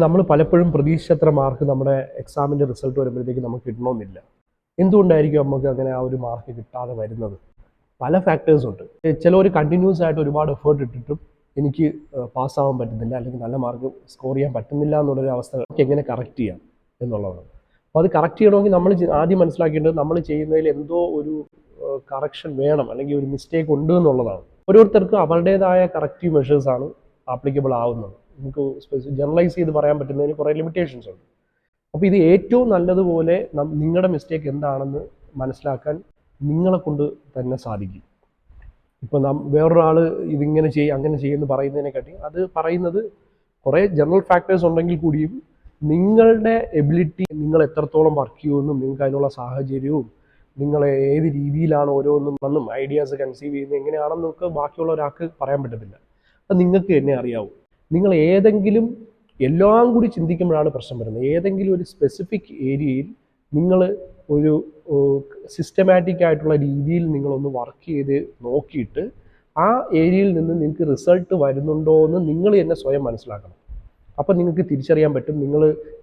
നമ്മൾ പലപ്പോഴും പ്രതീക്ഷിച്ചത്ര മാർക്ക് നമ്മുടെ എക്സാമിൻ്റെ റിസൾട്ട് വരുമ്പോഴത്തേക്ക് നമുക്ക് കിട്ടണമെന്നില്ല. എന്തുകൊണ്ടായിരിക്കും നമുക്ക് അങ്ങനെ ആ ഒരു മാർക്ക് കിട്ടാതെ വരുന്നത്? പല ഫാക്ടേഴ്സ് ഉണ്ട്. ചിലർ കണ്ടിന്യൂസ് ആയിട്ട് ഒരുപാട് എഫേർട്ട് ഇട്ടിട്ടും എനിക്ക് പാസ്സാവാൻ പറ്റുന്നില്ല, അല്ലെങ്കിൽ നല്ല മാർക്ക് സ്കോർ ചെയ്യാൻ പറ്റുന്നില്ല എന്നുള്ളൊരു അവസ്ഥ എങ്ങനെ കറക്റ്റ് ചെയ്യാം എന്നുള്ളതാണ്. അപ്പോൾ അത് കറക്റ്റ് ചെയ്യണമെങ്കിൽ നമ്മൾ ആദ്യം മനസ്സിലാക്കേണ്ടത് നമ്മൾ ചെയ്യുന്നതിൽ എന്തോ ഒരു കറക്ഷൻ വേണം, അല്ലെങ്കിൽ ഒരു മിസ്റ്റേക്ക് ഉണ്ട് എന്നുള്ളതാണ്. ഓരോരുത്തർക്കും അവരുടേതായ കറക്റ്റീവ് മെഷേഴ്സാണ് ആപ്ലിക്കബിൾ ആവുന്നത്. നമുക്ക് ജനറലൈസ് ചെയ്ത് പറയാൻ പറ്റുന്നതിന് കുറേ ലിമിറ്റേഷൻസ് ഉണ്ട്. അപ്പോൾ ഇത് ഏറ്റവും നല്ലതുപോലെ നിങ്ങളുടെ മിസ്റ്റേക്ക് എന്താണെന്ന് മനസ്സിലാക്കാൻ നിങ്ങളെ കൊണ്ട് തന്നെ സാധിക്കും. ഇപ്പോൾ വേറൊരാൾ ഇതിങ്ങനെ അങ്ങനെ ചെയ്യുമെന്ന് പറയുന്നതിനെക്കാട്ടി അത് പറയുന്നത് കുറേ ജനറൽ ഫാക്ടേഴ്സ് ഉണ്ടെങ്കിൽ കൂടിയും നിങ്ങളുടെ എബിലിറ്റി, നിങ്ങൾ എത്രത്തോളം വർക്ക് ചെയ്യുമെന്നും നിങ്ങൾക്ക് അതിനുള്ള സാഹചര്യവും നിങ്ങൾ ഏത് രീതിയിലാണ് ഓരോന്നും ഐഡിയാസ് കൺസീവ് ചെയ്യുന്നത് എങ്ങനെയാണെന്നൊക്കെ ബാക്കിയുള്ള ഒരാൾക്ക് പറയാൻ പറ്റത്തില്ല. അത് നിങ്ങൾക്ക് തന്നെ അറിയാവൂ. നിങ്ങൾ ഏതെങ്കിലും എല്ലാം കൂടി ചിന്തിക്കുമ്പോഴാണ് പ്രശ്നം വരുന്നത്. ഏതെങ്കിലും ഒരു സ്പെസിഫിക് ഏരിയയിൽ നിങ്ങൾ ഒരു സിസ്റ്റമാറ്റിക് ആയിട്ടുള്ള രീതിയിൽ നിങ്ങളൊന്ന് വർക്ക് ചെയ്ത് നോക്കിയിട്ട് ആ ഏരിയയിൽ നിന്ന് നിങ്ങൾക്ക് റിസൾട്ട് വരുന്നുണ്ടോ എന്ന് നിങ്ങൾ തന്നെ സ്വയം മനസ്സിലാക്കണം. അപ്പം നിങ്ങൾക്ക് തിരിച്ചറിയാൻ പറ്റും നിങ്ങൾ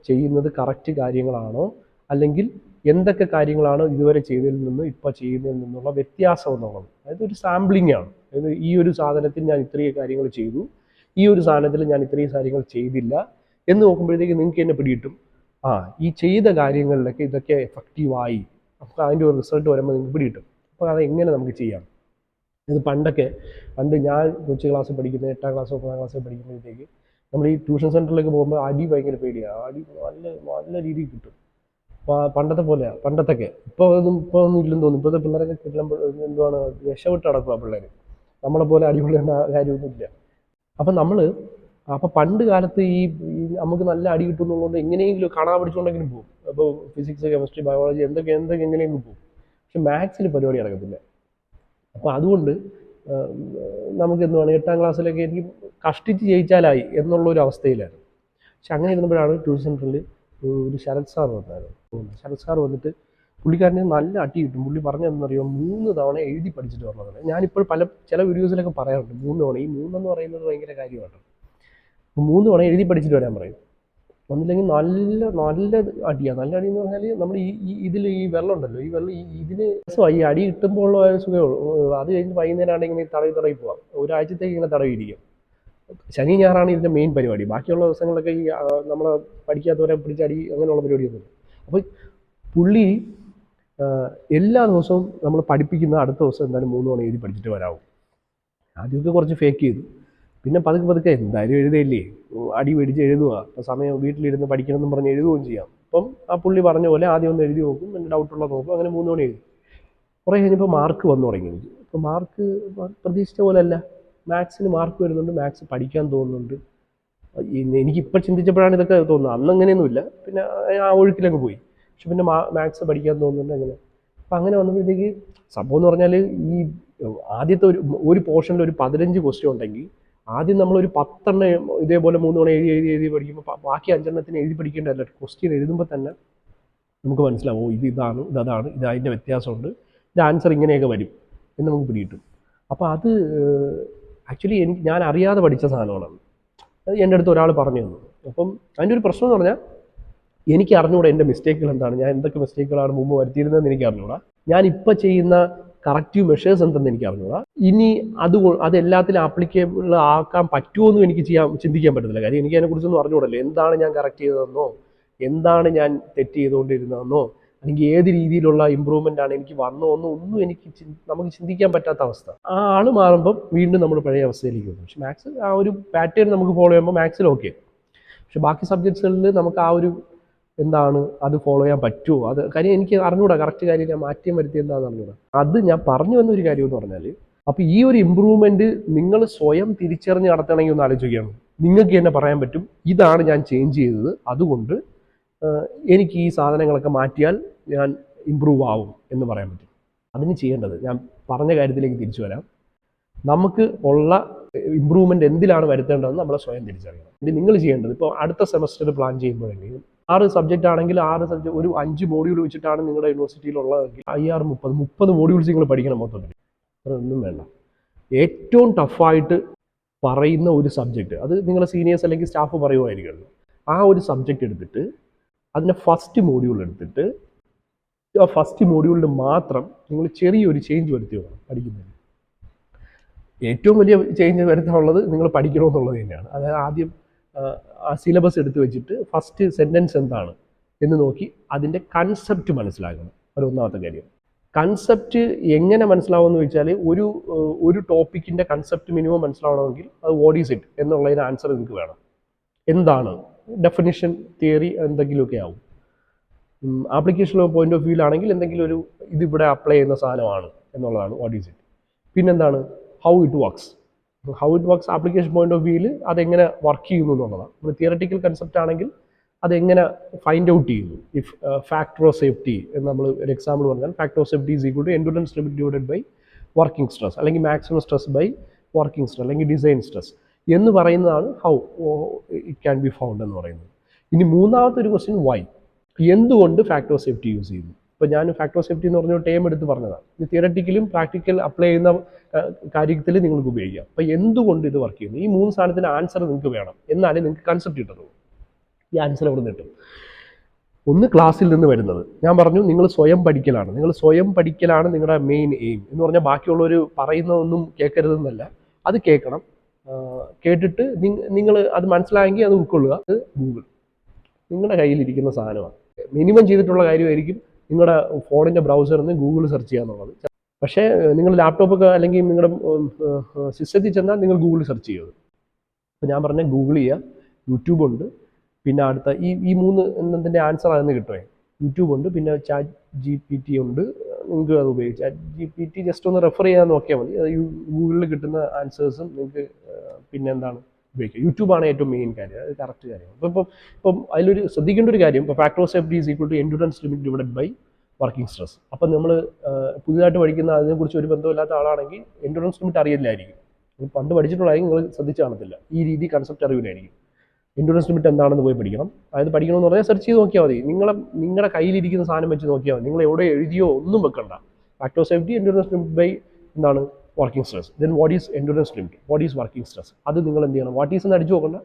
ചെയ്യുന്നത് കറക്റ്റ് കാര്യങ്ങളാണോ, അല്ലെങ്കിൽ എന്തൊക്കെ കാര്യങ്ങളാണ് ഇതുവരെ ചെയ്തതിൽ നിന്ന് ഇപ്പോൾ ചെയ്യുന്നതിൽ നിന്നുള്ള വ്യത്യാസം എന്നുള്ളത്. അതായത് ഒരു സാമ്പിളിംഗ് ആണ്. അതായത് ഈ ഒരു സാധനത്തിൽ ഞാൻ ഇത്രയും കാര്യങ്ങൾ ചെയ്തു, ഈ ഒരു സാധനത്തിൽ ഞാൻ ഇത്രയും കാര്യങ്ങൾ ചെയ്തില്ല എന്ന് നോക്കുമ്പോഴത്തേക്ക് നിങ്ങൾക്ക് തന്നെ പിടികിട്ടും, ഈ ചെയ്ത കാര്യങ്ങളിലൊക്കെ ഇതൊക്കെ എഫക്റ്റീവായി. അപ്പോൾ അതിൻ്റെ ഒരു റിസൾട്ട് വരുമ്പോൾ നിങ്ങൾക്ക് പിടികിട്ടും. അപ്പോൾ അതെങ്ങനെ നമുക്ക് ചെയ്യാം. ഇത് പണ്ട് ഞാൻ കൊച്ചു ക്ലാസ്സിൽ പഠിക്കുന്ന 8ാം ക്ലാസ് 9ാം ക്ലാസ്സിൽ പഠിക്കുമ്പോഴത്തേക്ക് നമ്മൾ ഈ ട്യൂഷൻ സെൻറ്ററിലേക്ക് പോകുമ്പോൾ അടി ഭയങ്കര പേടിയാണ്. അടി നല്ല രീതിയിൽ കിട്ടും. പണ്ടത്തെ പോലെയാണ്. പണ്ടത്തൊക്കെ ഇപ്പോൾ ഒന്നും ഇല്ലെന്ന് തോന്നുന്നു. ഇപ്പോഴത്തെ പിള്ളേരൊക്കെ കിട്ടുമ്പോൾ എന്തുവാണ് രക്ഷപ്പെട്ട് നടക്കുക പിള്ളേർ. നമ്മളെ പോലെ അടിപൊളിയേണ്ട കാര്യമൊന്നുമില്ല. അപ്പം പണ്ട് കാലത്ത് ഈ നമുക്ക് നല്ല അടി കിട്ടുന്നുള്ളതുകൊണ്ട് എങ്ങനെയെങ്കിലും കാണാൻ പഠിച്ചുകൊണ്ടെങ്കിലും പോകും. അപ്പോൾ ഫിസിക്സ്, കെമിസ്ട്രി, ബയോളജി എന്തൊക്കെ എങ്ങനെയെങ്കിലും പോകും. പക്ഷെ മാത്സിൽ പരിപാടി നടക്കത്തില്ല. അപ്പോൾ അതുകൊണ്ട് നമുക്ക് എന്തുവാണ് 8ാം ക്ലാസ്സിലൊക്കെ എനിക്ക് കഷ്ടിച്ച് ജയിച്ചാലായി എന്നുള്ളൊരു അവസ്ഥയിലായിരുന്നു. പക്ഷെ അങ്ങനെ ഇരുന്നപ്പോഴാണ് ട്യൂഷൻ സെൻറ്ററിൽ ഒരു ശരത് സാർ വന്നായിരുന്നു. ശരത് സാർ വന്നിട്ട് പുള്ളിക്കാരനെ നല്ല അടി കിട്ടും. പുള്ളി പറഞ്ഞതെന്നറിയോ, 3 തവണ എഴുതി പഠിച്ചിട്ട് പറഞ്ഞതാണ്. ഞാനിപ്പോൾ ചില വീഡിയോസിലൊക്കെ പറയാറുണ്ട് 3 തവണ. ഈ 3 എന്ന് പറയുന്നത് ഭയങ്കര കാര്യമാണ്. 3 തവണ എഴുതി പഠിച്ചിട്ട് വരാൻ പറയും. ഒന്നില്ലെങ്കിൽ നല്ല അടിയാണ്. നല്ല അടി എന്ന് പറഞ്ഞാൽ നമ്മൾ ഇതിൽ ഈ വെള്ളം ഉണ്ടല്ലോ, ഈ വെള്ളം ഇതിന് ഈ അടി കിട്ടുമ്പോൾ ഉള്ള സുഖമേ ഉള്ളൂ. അത് കഴിഞ്ഞ് വൈകുന്നേരം ആണെങ്കിൽ തടവി പോവാം. ഒരാഴ്ചത്തേക്ക് ഇങ്ങനെ തടവിയിരിക്കും. ശനി ഞായറാണ് ഇതിൻ്റെ മെയിൻ പരിപാടി. ബാക്കിയുള്ള ദിവസങ്ങളൊക്കെ ഈ നമ്മൾ പഠിക്കാത്തവരെ പിടിച്ചടി അങ്ങനെയുള്ള പരിപാടിയൊന്നുമില്ല. അപ്പോൾ പുള്ളി എല്ലാ ദിവസവും നമ്മൾ പഠിപ്പിക്കുന്ന അടുത്ത ദിവസം എന്തായാലും 3 തവണ എഴുതി പഠിച്ചിട്ട് വരാവും. ആദ്യമൊക്കെ കുറച്ച് ഫേക്ക് ചെയ്തു. പിന്നെ പതുക്കെ എന്തായാലും എഴുതയില്ലേ, അടി മേടിച്ച് എഴുതുക. അപ്പോൾ സമയം വീട്ടിലിരുന്ന് പഠിക്കണമെന്നും പറഞ്ഞ് എഴുതുകയും ചെയ്യാം. അപ്പം ആ പുള്ളി പറഞ്ഞ പോലെ ആദ്യം ഒന്ന് എഴുതി നോക്കും, പിന്നെ ഡൗട്ടുള്ള നോക്കും. അങ്ങനെ 3 തവണ എഴുതി. കുറേ കഴിഞ്ഞപ്പോൾ മാർക്ക് വന്നു തുടങ്ങി എനിക്ക്. അപ്പോൾ മാർക്ക് പ്രതീക്ഷിച്ച പോലെ അല്ല. മാത്സിന് മാർക്ക് വരുന്നുണ്ട്, മാത്സ് പഠിക്കാൻ തോന്നുന്നുണ്ട്. എനിക്കിപ്പോൾ ചിന്തിച്ചപ്പോഴാണ് ഇതൊക്കെ തോന്നുന്നത്. അന്ന് അങ്ങനെയൊന്നുമില്ല. പിന്നെ ആ ഒഴുക്കിലങ്ങ് പോയി. പക്ഷെ പിന്നെ മാത്സ് പഠിക്കാൻ തോന്നുന്നുണ്ട് അങ്ങനെ. അപ്പം അങ്ങനെ വന്നപ്പോഴത്തേക്ക് സംഭവം എന്ന് പറഞ്ഞാൽ ഈ ആദ്യത്തെ ഒരു പോർഷനിൽ ഒരു 15 ക്വസ്റ്റ്യൻ ഉണ്ടെങ്കിൽ ആദ്യം നമ്മളൊരു 10 എണ്ണം ഇതേപോലെ 3 തവണ എഴുതി പഠിക്കുമ്പോൾ ബാക്കി 5 എണ്ണത്തിന് എഴുതി പഠിക്കേണ്ടതല്ല. ക്വസ്റ്റ്യൻ എഴുതുമ്പോൾ തന്നെ നമുക്ക് മനസ്സിലാവും, ഇതാണ് അതിൻ്റെ വ്യത്യാസമുണ്ട്, ഇത് ആൻസർ ഇങ്ങനെയൊക്കെ വരും എന്ന് നമുക്ക് പിടികിട്ടും. അപ്പോൾ അത് ആക്ച്വലി ഞാൻ അറിയാതെ പഠിച്ച സാധനമാണ്. അത് എൻ്റെ അടുത്ത് ഒരാൾ പറഞ്ഞു തന്നു. അപ്പം അതിൻ്റെ ഒരു പ്രശ്നം എന്ന് പറഞ്ഞാൽ എനിക്ക് അറിഞ്ഞുകൂടാ എൻ്റെ മിസ്റ്റേക്കുകൾ എന്താണ്, ഞാൻ എന്തൊക്കെ മിസ്റ്റേക്കുകളാണ് മുമ്പ് വരുത്തിയിരുന്നതെന്ന് എനിക്ക് അറിഞ്ഞുകൂടാ. ഞാൻ ഇപ്പോൾ ചെയ്യുന്ന കറക്റ്റീവ് മെഷേഴ്സ് എന്തെന്ന് എനിക്ക് അറിഞ്ഞുകൂടാ. ഇനി അതെല്ലാത്തിലും ആപ്ലിക്കബിൾ ആക്കാൻ പറ്റുമോയെന്നും എനിക്ക് ചിന്തിക്കാൻ പറ്റത്തില്ല. കാര്യം എനിക്ക് അതിനെക്കുറിച്ചൊന്നും അറിഞ്ഞുകൂടല്ലോ. എന്താണ് ഞാൻ കറക്റ്റ് ചെയ്തതെന്നോ, എന്താണ് ഞാൻ തെറ്റ് ചെയ്തുകൊണ്ടിരുന്നതെന്നോ, അല്ലെങ്കിൽ ഏത് രീതിയിലുള്ള ഇമ്പ്രൂവ്മെൻ്റ് ആണ് എനിക്ക് വന്നതെന്നോ ഒന്നും നമുക്ക് ചിന്തിക്കാൻ പറ്റാത്ത അവസ്ഥ. ആ ആൾ മാറുമ്പം വീണ്ടും നമ്മൾ പഴയ അവസ്ഥയിലേക്ക് വരും. പക്ഷെ മാത്സ് ആ ഒരു പാറ്റേൺ നമുക്ക് ഫോളോ ചെയ്യുമ്പോൾ മാത്സിൽ ഓക്കെ. പക്ഷെ ബാക്കി സബ്ജക്ട്സുകളിൽ നമുക്ക് ആ ഒരു എന്താണ് അത് ഫോളോ ചെയ്യാൻ പറ്റുമോ, അത് കാര്യം എനിക്ക് അറിഞ്ഞൂടാ. കറക്റ്റ് കാര്യം ഞാൻ മാറ്റം വരുത്തി എന്താണെന്ന് അറിഞ്ഞൂടാ. അത് ഞാൻ പറഞ്ഞു വന്നൊരു കാര്യം എന്ന് പറഞ്ഞാൽ, അപ്പോൾ ഈ ഒരു ഇമ്പ്രൂവ്മെൻറ്റ് നിങ്ങൾ സ്വയം തിരിച്ചറിഞ്ഞ് നടത്തണമെങ്കിൽ ഒന്ന് ആലോചിക്കുകയാണ്. നിങ്ങൾക്ക് തന്നെ പറയാൻ പറ്റും, ഇതാണ് ഞാൻ ചേഞ്ച് ചെയ്തത്, അതുകൊണ്ട് എനിക്ക് ഈ സാധനങ്ങളൊക്കെ മാറ്റിയാൽ ഞാൻ ഇമ്പ്രൂവ് ആവും എന്ന് പറയാൻ പറ്റും. അതിന് ചെയ്യേണ്ടത്, ഞാൻ പറഞ്ഞ കാര്യത്തിലേക്ക് തിരിച്ചു വരാം, നമുക്ക് ഉള്ള ഇമ്പ്രൂവ്മെൻറ്റ് എന്തിലാണ് വരുത്തേണ്ടതെന്ന് നമ്മളെ സ്വയം തിരിച്ചറിയണം. ഇത് നിങ്ങൾ ചെയ്യേണ്ടത് ഇപ്പോൾ അടുത്ത സെമസ്റ്റർ പ്ലാൻ ചെയ്യുമ്പോഴെങ്കിലും 6 സബ്ജക്റ്റ് ആണെങ്കിൽ 6 സബ്ജക്റ്റ് ഒരു 5 മോഡ്യൂൾ വെച്ചിട്ടാണ് നിങ്ങളുടെ യൂണിവേഴ്സിറ്റിയിലുള്ളതെങ്കിൽ 30 മോഡ്യൂൾസ് നിങ്ങൾ പഠിക്കണം മൊത്തത്തിൽ. അതൊന്നും വേണ്ട. ഏറ്റവും ടഫായിട്ട് പറയുന്ന ഒരു സബ്ജക്റ്റ്, അത് നിങ്ങളുടെ സീനിയേഴ്സ് അല്ലെങ്കിൽ സ്റ്റാഫ് പറയുമായിരിക്കുമല്ലോ, ആ ഒരു സബ്ജക്റ്റ് എടുത്തിട്ട് അതിൻ്റെ ഫസ്റ്റ് മോഡ്യൂൾ എടുത്തിട്ട് ആ ഫസ്റ്റ് മോഡ്യൂളിൽ മാത്രം നിങ്ങൾ ചെറിയൊരു ചേഞ്ച് വരുത്തി വേണം പഠിക്കുന്നതിന്. ഏറ്റവും വലിയ ചേഞ്ച് വരുത്താനുള്ളത് നിങ്ങൾ പഠിക്കണമെന്നുള്ളത് തന്നെയാണ്. അതായത് ആദ്യം ആ സിലബസ് എടുത്ത് വെച്ചിട്ട് ഫസ്റ്റ് സെൻറ്റൻസ് എന്താണ് എന്ന് നോക്കി അതിൻ്റെ കൺസെപ്റ്റ് മനസ്സിലാക്കണം. അതൊന്നാമത്തെ കാര്യം. കൺസെപ്റ്റ് എങ്ങനെ മനസ്സിലാവുമെന്ന് ചോദിച്ചാൽ ഒരു ടോപ്പിക്കിൻ്റെ കൺസെപ്റ്റ് മിനിമം മനസ്സിലാവണമെങ്കിൽ അത് വാട്ട് ഈസ് ഇറ്റ് എന്നുള്ളതിന് ആൻസർ നിങ്ങൾക്ക് വേണം. എന്താണ് ഡെഫിനിഷൻ, തിയറി എന്തെങ്കിലുമൊക്കെ ആവും. ആപ്ലിക്കേഷൻ പോയിന്റ് ഓഫ് വ്യൂവിലാണെങ്കിൽ എന്തെങ്കിലും ഒരു ഇതിവിടെ അപ്ലൈ ചെയ്യുന്ന സാധനമാണ് എന്നുള്ളതാണ് വാട്ട് ഈസ് ഇറ്റ്. പിന്നെന്താണ് how it works. Application point of വ്യൂവിൽ അതെങ്ങനെ വർക്ക് ചെയ്യുന്നു എന്നുള്ളതാണ്. ഒരു തിയററ്റിക്കൽ കൺസെപ്റ്റ് ആണെങ്കിൽ അതെങ്ങനെ ഫൈൻഡ് ഔട്ട് ചെയ്യുന്നു. ഇഫ് ഫാക്ടർ ഓഫ് സേഫ്റ്റി എന്ന് നമ്മൾ ഒരു എക്സാമ്പിൾ പറഞ്ഞാൽ factor of safety is equal to endurance limit divided by working stress, അല്ലെങ്കിൽ maximum stress by working stress, അല്ലെങ്കിൽ ഡിസൈൻ സ്ട്രെസ് എന്ന് പറയുന്നതാണ് how it can be found എന്ന് പറയുന്നത്. ഇനി മൂന്നാമത്തെ ഒരു ക്വസ്റ്റ്യൻ വൈ. എന്തുകൊണ്ട് ഫാക്ടർ ഓഫ് സേഫ്റ്റി യൂസ് ചെയ്യുന്നു. ഇപ്പോൾ ഞാൻ ഫാക്ടർ ഓഫ് സേഫ്റ്റി എന്ന് പറഞ്ഞ ടേം എടുത്ത് പറഞ്ഞതാണ്. ഇത് തിയററ്റിക്കലും പ്രാക്ടിക്കൽ അപ്ലൈ ചെയ്യുന്ന കാര്യത്തിൽ നിങ്ങൾക്ക് ഉപയോഗിക്കാം. അപ്പോൾ എന്തുകൊണ്ട് ഇത് വർക്ക് ചെയ്യുന്നു, ഈ 3 സാധനത്തിന് ആൻസർ നിങ്ങൾക്ക് വേണം. എന്നാലേ നിങ്ങൾക്ക് കൺസെപ്റ്റ് കിട്ടുള്ളൂ. ഈ ആൻസർ അവിടെ നിന്ന് കിട്ടും. ഒന്ന് ക്ലാസ്സിൽ നിന്ന് വരുന്നത്. ഞാൻ പറഞ്ഞു നിങ്ങൾ സ്വയം പഠിക്കലാണ് നിങ്ങളുടെ മെയിൻ എയിം എന്ന് പറഞ്ഞാൽ ബാക്കിയുള്ളവർ പറയുന്നതൊന്നും കേൾക്കരുതെന്നല്ല, അത് കേൾക്കണം. കേട്ടിട്ട് നിങ്ങൾ അത് മനസ്സിലായെങ്കിൽ അത് ഉൾക്കൊള്ളുക. അത് ഗൂഗിൾ നിങ്ങളുടെ കയ്യിലിരിക്കുന്ന സാധനമാണ്. മിനിമം ചെയ്തിട്ടുള്ള കാര്യമായിരിക്കും നിങ്ങളുടെ ഫോണിൻ്റെ ബ്രൗസറിൽ നിന്ന് ഗൂഗിൾ സെർച്ച് ചെയ്യുക എന്നുള്ളത്. പക്ഷേ നിങ്ങൾ ലാപ്ടോപ്പൊക്കെ അല്ലെങ്കിൽ നിങ്ങളുടെ സിസ്റ്റത്തിൽ ചെന്നാൽ നിങ്ങൾ ഗൂഗിൾ സെർച്ച് ചെയ്യുന്നത്. അപ്പോൾ ഞാൻ പറഞ്ഞ ഗൂഗിൾ ചെയ്യുക, യൂട്യൂബ് ഉണ്ട്, പിന്നെ അടുത്ത ഈ 3 എന്നതിൻ്റെ ആൻസർ അതിന് കിട്ടുമേ. യൂട്യൂബ് ഉണ്ട്, പിന്നെ ചാറ്റ് GPT ഉണ്ട്. നിങ്ങൾക്ക് അത് ഉപയോഗിച്ച് ചാറ്റ് GPT ജസ്റ്റ് ഒന്ന് റെഫർ ചെയ്യാൻ നോക്കിയാൽ മതി. അത് ഗൂഗിളിൽ കിട്ടുന്ന ആൻസേഴ്സും നിങ്ങൾക്ക് പിന്നെ എന്താണ് ഉപയോഗിക്കുക. യൂട്യൂബാണ് ഏറ്റവും മെയിൻ കാര്യം, അത് കറക്റ്റ് കാര്യമാണ്. ഇപ്പം അതിലൊരു ശ്രദ്ധിക്കേണ്ട ഒരു കാര്യം, ഇപ്പോൾ factor of safety is equal to endurance limit divided by working stress. അപ്പം നമ്മൾ പുതിയതായിട്ട് പഠിക്കുന്ന അതിനെക്കുറിച്ച് ഒരു ബന്ധമില്ലാത്ത ആളാണെങ്കിൽ എൻഡുറൻസ് ലിമിറ്റ് അറിയില്ലായിരിക്കും. പണ്ട് പഠിച്ചിട്ടുള്ളതായിരിക്കും, നിങ്ങൾ ശ്രദ്ധിച്ച് കാണത്തില്ല. ഈ രീതി കൺസെപ്റ്റ് അറിയില്ലായിരിക്കും. എൻഡുറൻസ് ലിമിറ്റ് എന്താണെന്ന് പോയി പഠിക്കണം. അതായത് പഠിക്കണമെന്ന് പറഞ്ഞാൽ സെർച്ച് ചെയ്ത് നോക്കിയാൽ മതി. നിങ്ങളുടെ കയ്യിലിരിക്കുന്ന സാധനം വെച്ച് നോക്കിയാൽ മതി. നിങ്ങൾ എവിടെ എഴുതിയോ ഒന്നും വെക്കണ്ട. Factor of safety endurance limit by എന്താണ് working stress. Then what is endurance limit, what is working stress. അത് നിങ്ങൾ എന്ത് ചെയ്യണം, വാട്ട് ഈസ് എന്ന് അടിച്ചു നോക്കണ്ട,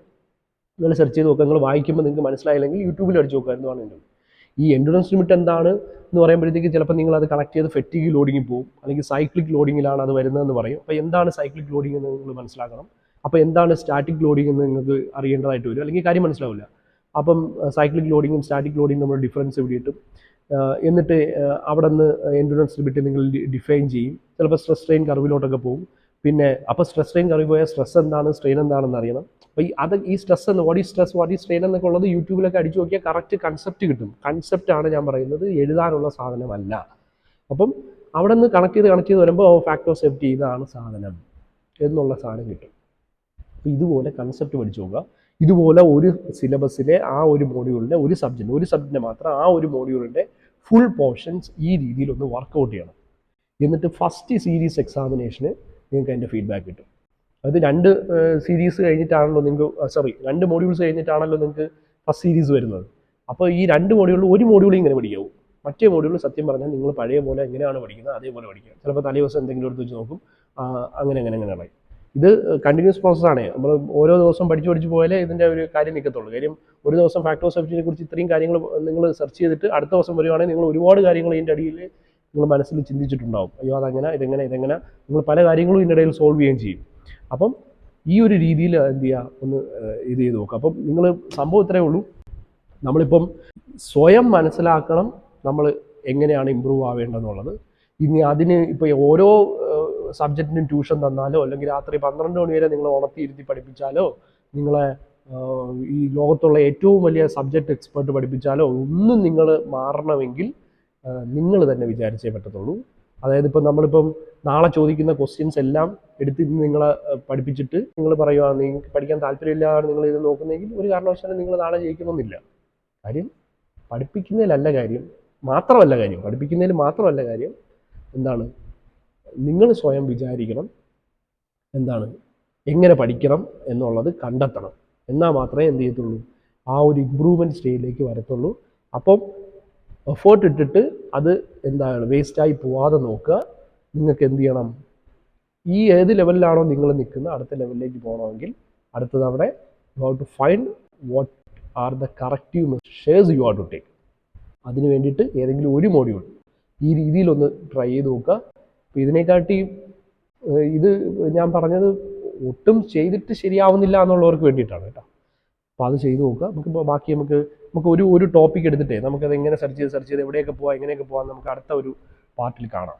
നിങ്ങൾ സെർച്ച് ചെയ്ത് നോക്കുക. നിങ്ങൾ വായിക്കുമ്പോൾ നിങ്ങൾക്ക് മനസ്സിലായില്ലെങ്കിൽ യൂട്യൂബിൽ അടിച്ചു നോക്കുക എന്താണ് എൻ്റെ. ഈ എൻഡുറൻസ് ലിമിറ്റ് എന്താണ് എന്ന് പറയുമ്പോഴത്തേക്ക് ചിലപ്പോൾ നിങ്ങൾ അത് കണക്ട് ചെയ്ത് ഫെറ്റിഗ് ലോഡിങ്ങിൽ പോകും, അല്ലെങ്കിൽ സൈക്ലിക് ലോഡിങ്ങിലാണ് അത് വരുന്നതെന്ന് പറയും. അപ്പോൾ എന്താണ് സൈക്ലിക് ലോഡിംഗ് എന്ന് നിങ്ങൾ മനസ്സിലാക്കണം. അപ്പോൾ എന്താണ് സ്റ്റാറ്റിക് ലോഡിംഗ് എന്ന് നിങ്ങൾക്ക് അറിയേണ്ടതായിട്ട് വരും, അല്ലെങ്കിൽ കാര്യം മനസ്സിലാവില്ല. അപ്പം സൈക്ലിക് ലോഡിങ്ങും സ്റ്റാറ്റിക് ലോഡിങ്ങും നമ്മൾ ഡിഫറൻസ് എവിടെ കിട്ടും. എന്നിട്ട് അവിടെ നിന്ന് എൻഡുറൻസ് ലിമിറ്റ് നിങ്ങൾ ഡിഫൈൻ ചെയ്യും. ചിലപ്പോൾ സ്ട്രെസ് സ്ട്രെയിൻ കർവിലോട്ടൊക്കെ പോകും. പിന്നെ അപ്പോൾ സ്ട്രെസ് സ്ട്രെയിൻ കർവ് പോയാൽ സ്ട്രെസ് എന്താണ് സ്ട്രെയിൻ എന്താണെന്ന് അറിയണം. അപ്പോൾ ഈ സ്ട്രെസ് എന്ന് what is stress, what is strain എന്നൊക്കെ ഉള്ളത് യൂട്യൂബിലൊക്കെ അടിച്ചു നോക്കിയാൽ കറക്റ്റ് കൺസെപ്റ്റ് കിട്ടും. കൺസെപ്റ്റാണ് ഞാൻ പറയുന്നത്, എഴുതാനുള്ള സാധനമല്ല. അപ്പം അവിടെ നിന്ന് കണക്ട് ചെയ്ത് വരുമ്പോൾ ഫാക്ടർ ഓഫ് സേഫ്റ്റി ഇതാണ് സാധനം എന്നുള്ള സാധനം കിട്ടും. അപ്പോൾ ഇതുപോലെ കൺസെപ്റ്റ് പഠിച്ചു നോക്കുക. ഇതുപോലെ ഒരു സിലബസിലെ ആ ഒരു മോഡ്യൂളിൻ്റെ ഒരു സബ്ജക്റ്റിനെ മാത്രം ആ ഒരു മോഡ്യൂളിൻ്റെ ഫുൾ പോർഷൻസ് ഈ രീതിയിലൊന്ന് വർക്കൗട്ട് ചെയ്യണം. എന്നിട്ട് ഫസ്റ്റ് സീരീസ് എക്സാമിനേഷന് നിങ്ങൾക്ക് അതിൻ്റെ ഫീഡ്ബാക്ക് കിട്ടും. അത് 2 സീരീസ് കഴിഞ്ഞിട്ടാണല്ലോ നിങ്ങൾക്ക് 2 മോഡ്യൂൾസ് കഴിഞ്ഞിട്ടാണല്ലോ നിങ്ങൾക്ക് ഫസ്റ്റ് സീരീസ് വരുന്നത്. അപ്പോൾ ഈ 2 മോഡ്യൂളിൽ ഒരു മോഡ്യൂൾ ഇങ്ങനെ പഠിക്കാവും. മറ്റേ മോഡ്യൂൾ സത്യം പറഞ്ഞാൽ നിങ്ങൾ പഴയ പോലെ എങ്ങനെയാണ് പഠിക്കുന്നത് അതേപോലെ പഠിക്കുക. ചിലപ്പോൾ തലേ ദിവസം എന്തെങ്കിലും എടുത്ത് വെച്ച് നോക്കും, അങ്ങനെ. ഇത് കണ്ടിന്യൂസ് പ്രോസസ്സാണ്. നമ്മൾ ഓരോ ദിവസം പഠിച്ചു പോയാലേ ഇതിൻ്റെ ഒരു കാര്യം നിൽക്കത്തുള്ളൂ. കാര്യം ഒരു ദിവസം ഫാക്ടർ ഓഫ് സേഫ്റ്റിനെ കുറിച്ച് ഇത്രയും കാര്യങ്ങൾ നിങ്ങൾ സെർച്ച് ചെയ്തിട്ട് അടുത്ത ദിവസം വരുവാണെങ്കിൽ നിങ്ങൾ ഒരുപാട് കാര്യങ്ങൾ ഇതിൻ്റെ അടിയിൽ നിങ്ങൾ മനസ്സിൽ ചിന്തിച്ചിട്ടുണ്ടാവും. അയ്യോ അതങ്ങനെ ഇതെങ്ങനെ നിങ്ങൾ പല കാര്യങ്ങളും ഇതിൻ്റെ ഇടയിൽ സോൾവ് ചെയ്യുകയും ചെയ്യും. അപ്പം ഈ ഒരു രീതിയിൽ എന്ത് ചെയ്യുക, ഒന്ന് ഇത് ചെയ്ത് നോക്കുക. അപ്പം നിങ്ങൾ സംഭവം ഇത്രയേ ഉള്ളൂ. നമ്മളിപ്പം സ്വയം മനസ്സിലാക്കണം നമ്മൾ എങ്ങനെയാണ് ഇമ്പ്രൂവ് ആവേണ്ടതെന്നുള്ളത്. ഇനി അതിന് ഇപ്പോൾ ഓരോ സബ്ജക്റ്റിനും ട്യൂഷൻ തന്നാലോ, അല്ലെങ്കിൽ രാത്രി 12 മണി വരെ നിങ്ങൾ ഉണർത്തിയിരുത്തി പഠിപ്പിച്ചാലോ, നിങ്ങളെ ഈ ലോകത്തുള്ള ഏറ്റവും വലിയ സബ്ജക്റ്റ് എക്സ്പേർട്ട് പഠിപ്പിച്ചാലോ ഒന്നും നിങ്ങൾ മാറണമെങ്കിൽ നിങ്ങൾ തന്നെ വിചാരിച്ചേ പറ്റത്തുള്ളൂ. അതായത് ഇപ്പം നമ്മളിപ്പം നാളെ ചോദിക്കുന്ന ക്വസ്റ്റ്യൻസ് എല്ലാം എടുത്ത് ഇന്ന് നിങ്ങളെ പഠിപ്പിച്ചിട്ട് നിങ്ങൾ പറയുക നിങ്ങൾക്ക് പഠിക്കാൻ താല്പര്യമില്ലാതെ നിങ്ങൾ ഇത് നോക്കുന്നെങ്കിൽ ഒരു കാരണവശാലും നിങ്ങൾ നാളെ ജയിക്കണമെന്നില്ല. കാര്യം പഠിപ്പിക്കുന്നതിലല്ല കാര്യം, പഠിപ്പിക്കുന്നതിൽ മാത്രമല്ല കാര്യം. എന്താണ്, നിങ്ങൾ സ്വയം വിചാരിക്കണം എന്താണ് എങ്ങനെ പഠിക്കണം എന്നുള്ളത് കണ്ടെത്തണം. എന്നാൽ മാത്രമേ എന്ത് ചെയ്യത്തുള്ളൂ, ആ ഒരു ഇമ്പ്രൂവ്മെൻറ്റ് സ്റ്റേജിലേക്ക് വരത്തുള്ളൂ. അപ്പം എഫേർട്ട് ഇട്ടിട്ട് അത് എന്താണ് വേസ്റ്റായി പോവാതെ നോക്കുക. നിങ്ങൾക്ക് എന്ത് ചെയ്യണം, ഈ ഏത് ലെവലിലാണോ നിങ്ങൾ നിൽക്കുന്നത് അടുത്ത ലെവലിലേക്ക് പോകണമെങ്കിൽ അടുത്ത തവണ you have to find what are the corrective measures you are to take. അതിന് വേണ്ടിയിട്ട് ഏതെങ്കിലും ഒരു മോഡ്യൂൾ ഈ രീതിയിലൊന്ന് ട്രൈ ചെയ്ത് നോക്കുക. അപ്പോൾ ഇതിനെക്കാട്ടി ഇത് ഞാൻ പറഞ്ഞത് ഒട്ടും ചെയ്തിട്ട് ശരിയാവുന്നില്ല എന്നുള്ളവർക്ക് വേണ്ടിയിട്ടാണ് കേട്ടോ. അപ്പോൾ അത് ചെയ്ത് നോക്കുക. നമുക്കിപ്പോൾ ബാക്കി നമുക്ക് ഒരു ടോപ്പിക് എടുത്തിട്ടേ നമുക്കത് എങ്ങനെ സെർച്ച് ചെയ്ത് എവിടെയൊക്കെ പോകാം എങ്ങനെയൊക്കെ പോകാം നമുക്ക് അടുത്ത ഒരു പാർട്ടിൽ കാണാം.